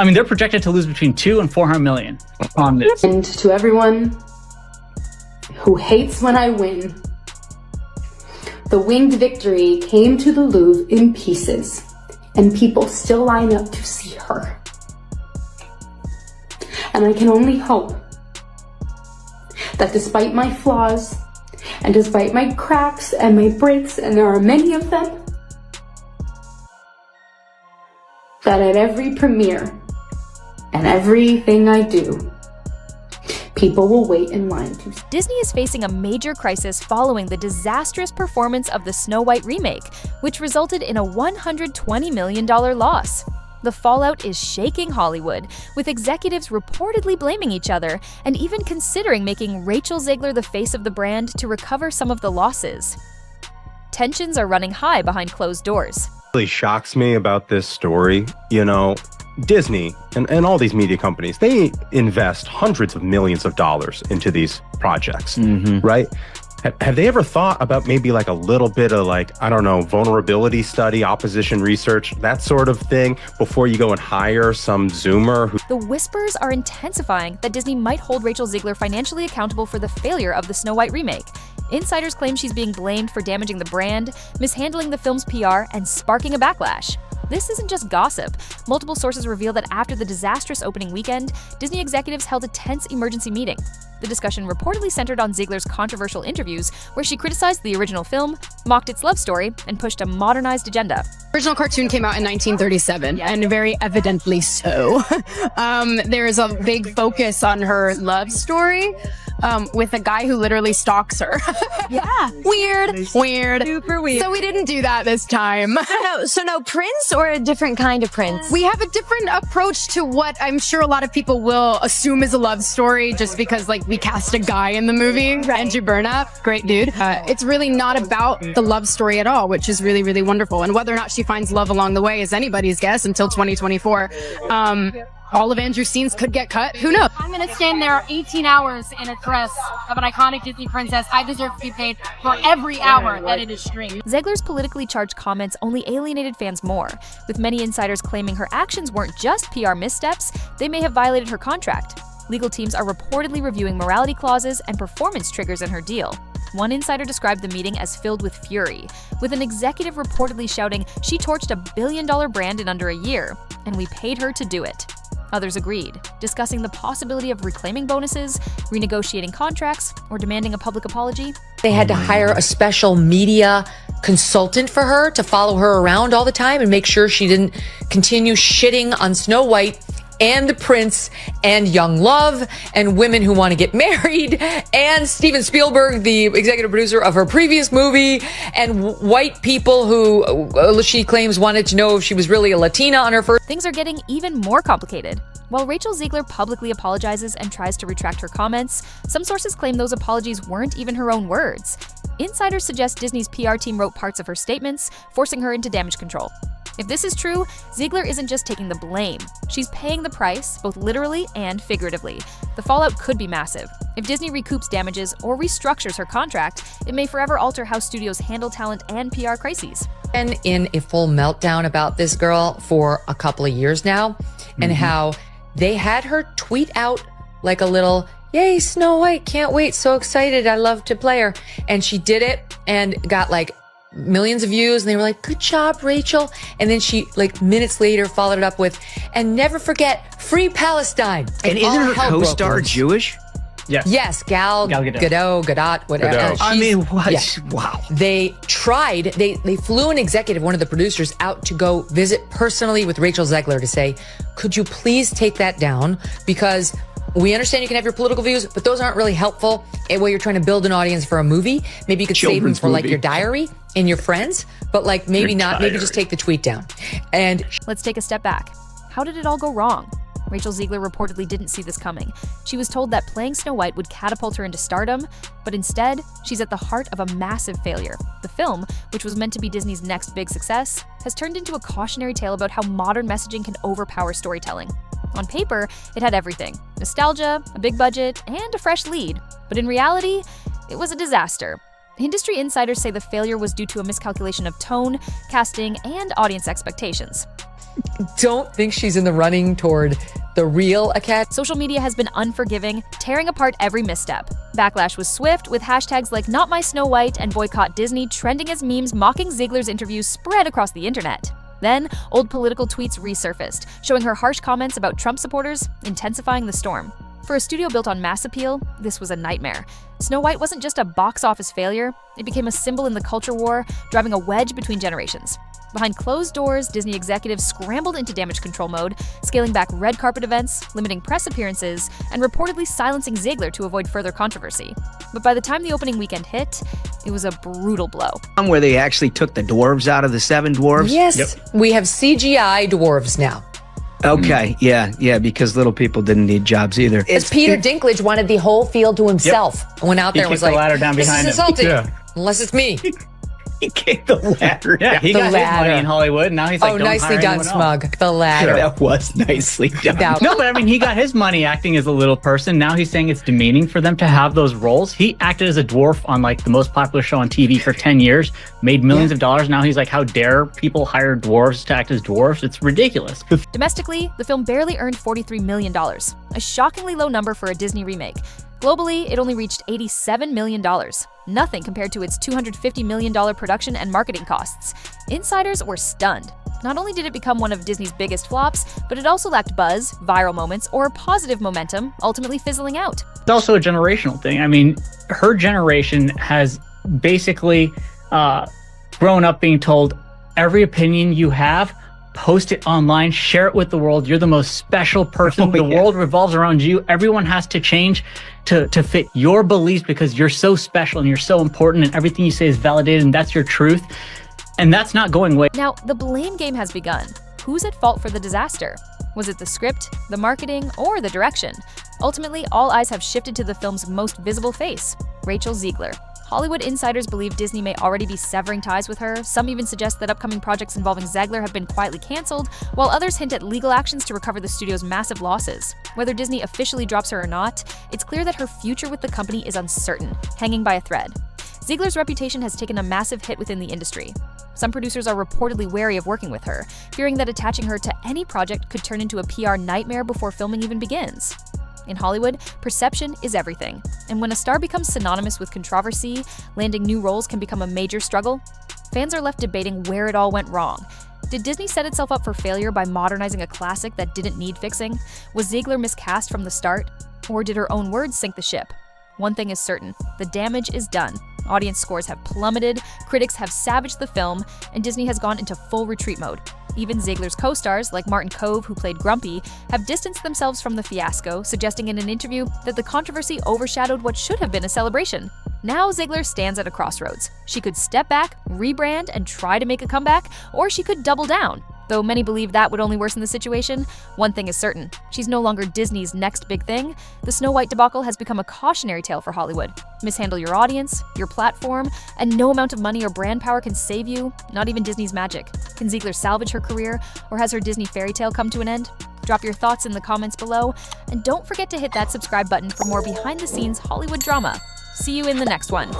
I mean, they're projected to lose between 2 and 400 million on this. And to everyone who hates when I win, the winged victory came to the Louvre in pieces, and people still line up to see her. And I can only hope that despite my flaws, and despite my cracks and my breaks, and there are many of them, that at every premiere and everything I do, people will wait in line to see. Disney is facing a major crisis following the disastrous performance of the Snow White remake, which resulted in a $120 million loss. The fallout is shaking Hollywood, with executives reportedly blaming each other and even considering making Rachel Zegler the face of the brand to recover some of the losses. Tensions are running high behind closed doors. What really shocks me about this story, you know, Disney and all these media companies, they invest hundreds of millions of dollars into these projects, right? Have they ever thought about maybe like a little bit of like, I don't know, vulnerability study, opposition research, that sort of thing before you go and hire some Zoomer? The whispers are intensifying that Disney might hold Rachel Zegler financially accountable for the failure of the Snow White remake. Insiders claim she's being blamed for damaging the brand, mishandling the film's PR, and sparking a backlash. This isn't just gossip. Multiple sources reveal that after the disastrous opening weekend, Disney executives held a tense emergency meeting. The discussion reportedly centered on Zegler's controversial interviews, where she criticized the original film, mocked its love story, and pushed a modernized agenda. The original cartoon came out in 1937, and very evidently so. There is a big focus on her love story with a guy who literally stalks her. Yeah. Weird. Super weird. So we didn't do that this time. So no Prince or a different kind of Prince? We have a different approach to what I'm sure a lot of people will assume is a love story just because, like, we cast a guy in the movie, Right. Andrew Burnap, great dude. It's really not about the love story at all, which is really, really wonderful. And whether or not she finds love along the way is anybody's guess until 2024. All of Andrew's scenes could get cut. Who knows? I'm going to stand there 18 hours in a dress of an iconic Disney princess. I deserve to be paid for every hour that it is streamed. Zegler's politically charged comments only alienated fans more, with many insiders claiming her actions weren't just PR missteps, they may have violated her contract. Legal teams are reportedly reviewing morality clauses and performance triggers in her deal. One insider described the meeting as filled with fury, with an executive reportedly shouting she torched a billion-dollar brand in under a year, and we paid her to do it. Others agreed, discussing the possibility of reclaiming bonuses, renegotiating contracts, or demanding a public apology. They had to hire a special media consultant for her to follow her around all the time and make sure she didn't continue shitting on Snow White and the Prince and young love and women who want to get married and Steven Spielberg, the executive producer of her previous movie, and white people who she claims wanted to know if she was really a Latina on her first. Things are getting even more complicated. While Rachel Zegler publicly apologizes and tries to retract her comments, some sources claim those apologies weren't even her own words. Insiders suggest Disney's PR team wrote parts of her statements, forcing her into damage control. If this is true, Zegler isn't just taking the blame. She's paying the price, both literally and figuratively. The fallout could be massive. If Disney recoups damages or restructures her contract, it may forever alter how studios handle talent and PR crises. Been in a full meltdown about this girl for a couple of years now, and how they had her tweet out like a little, "Yay, Snow White, can't wait, so excited, I love to play her." And she did it and got like millions of views, and they were like, "Good job, Rachel." And then she, like, minutes later, followed it up with, "And never forget, free Palestine." And isn't her co-star Jewish? Yes. Yes, Gal Gadot, whatever. Gadot. I mean, what? Yeah. Wow. They tried, they flew an executive, one of the producers, out to go visit personally with Rachel Zegler to say, "Could you please take that down? Because we understand you can have your political views, but those aren't really helpful while you're trying to build an audience for a movie. Maybe you could save them for like your diary and your friends, but like maybe not, maybe just take the tweet down." And let's take a step back. How did it all go wrong? Rachel Zegler reportedly didn't see this coming. She was told that playing Snow White would catapult her into stardom, but instead, she's at the heart of a massive failure. The film, which was meant to be Disney's next big success, has turned into a cautionary tale about how modern messaging can overpower storytelling. On paper, it had everything: nostalgia, a big budget, and a fresh lead. But in reality, it was a disaster. Industry insiders say the failure was due to a miscalculation of tone, casting, and audience expectations. don't think she's in the running toward the real Academy. Social media has been unforgiving, tearing apart every misstep. Backlash was swift, with hashtags like Not My Snow White and Boycott Disney trending as memes mocking Zegler's interviews spread across the internet. Then, old political tweets resurfaced, showing her harsh comments about Trump supporters, intensifying the storm. For a studio built on mass appeal, this was a nightmare. Snow White wasn't just a box office failure, it became a symbol in the culture war, driving a wedge between generations. Behind closed doors, Disney executives scrambled into damage control mode, scaling back red carpet events, limiting press appearances, and reportedly silencing Zegler to avoid further controversy. But by the time the opening weekend hit, it was a brutal blow. Where they actually took the dwarves out of the 7 dwarves? Yes, we have CGI dwarves now. Okay, yeah, because little people didn't need jobs either. Because Peter Dinklage wanted the whole field to himself. Went out there and was like, the ladder down behind this is him. insulting, Yeah. unless it's me. He gave the ladder. Yeah, he The got his ladder. money in Hollywood, and now he's like, Oh, don't nicely hire done, anyone else. Smug. The ladder. That was nicely done. That- No, but I mean, he got his money acting as a little person. Now he's saying it's demeaning for them to have those roles. He acted as a dwarf on like the most popular show on TV for 10 years, made millions of dollars. Now he's like, how dare people hire dwarves to act as dwarves? It's ridiculous. Domestically, the film barely earned $43 million, a shockingly low number for a Disney remake. Globally, it only reached $87 million, nothing compared to its $250 million production and marketing costs. Insiders were stunned. Not only did it become one of Disney's biggest flops, but it also lacked buzz, viral moments, or positive momentum, ultimately fizzling out. It's also a generational thing. I mean, her generation has basically grown up being told every opinion you have, post it online, share it with the world. You're the most special person. The world revolves around you. Everyone has to change to fit your beliefs because you're so special and you're so important and everything you say is validated and that's your truth. And that's not going away. Now, the blame game has begun. Who's at fault for the disaster? Was it the script, the marketing, or the direction? Ultimately, all eyes have shifted to the film's most visible face, Rachel Zegler. Hollywood insiders believe Disney may already be severing ties with her. Some even suggest that upcoming projects involving Zegler have been quietly canceled, while others hint at legal actions to recover the studio's massive losses. Whether Disney officially drops her or not, it's clear that her future with the company is uncertain, hanging by a thread. Zegler's reputation has taken a massive hit within the industry. Some producers are reportedly wary of working with her, fearing that attaching her to any project could turn into a PR nightmare before filming even begins. In Hollywood, perception is everything, and when a star becomes synonymous with controversy, landing new roles can become a major struggle. Fans are left debating where it all went wrong. Did Disney set itself up for failure by modernizing a classic that didn't need fixing? Was Zegler miscast from the start? Or did her own words sink the ship? One thing is certain, the damage is done. Audience scores have plummeted, critics have savaged the film, and Disney has gone into full retreat mode. Even Zegler's co-stars, like Martin Kove, who played Grumpy, have distanced themselves from the fiasco, suggesting in an interview that the controversy overshadowed what should have been a celebration. Now Zegler stands at a crossroads. She could step back, rebrand, and try to make a comeback, or she could double down. Though many believe that would only worsen the situation, one thing is certain. She's no longer Disney's next big thing. The Snow White debacle has become a cautionary tale for Hollywood. Mishandle your audience, your platform, and no amount of money or brand power can save you, not even Disney's magic. Can Zegler salvage her career, or has her Disney fairy tale come to an end? Drop your thoughts in the comments below, and don't forget to hit that subscribe button for more behind-the-scenes Hollywood drama. See you in the next one.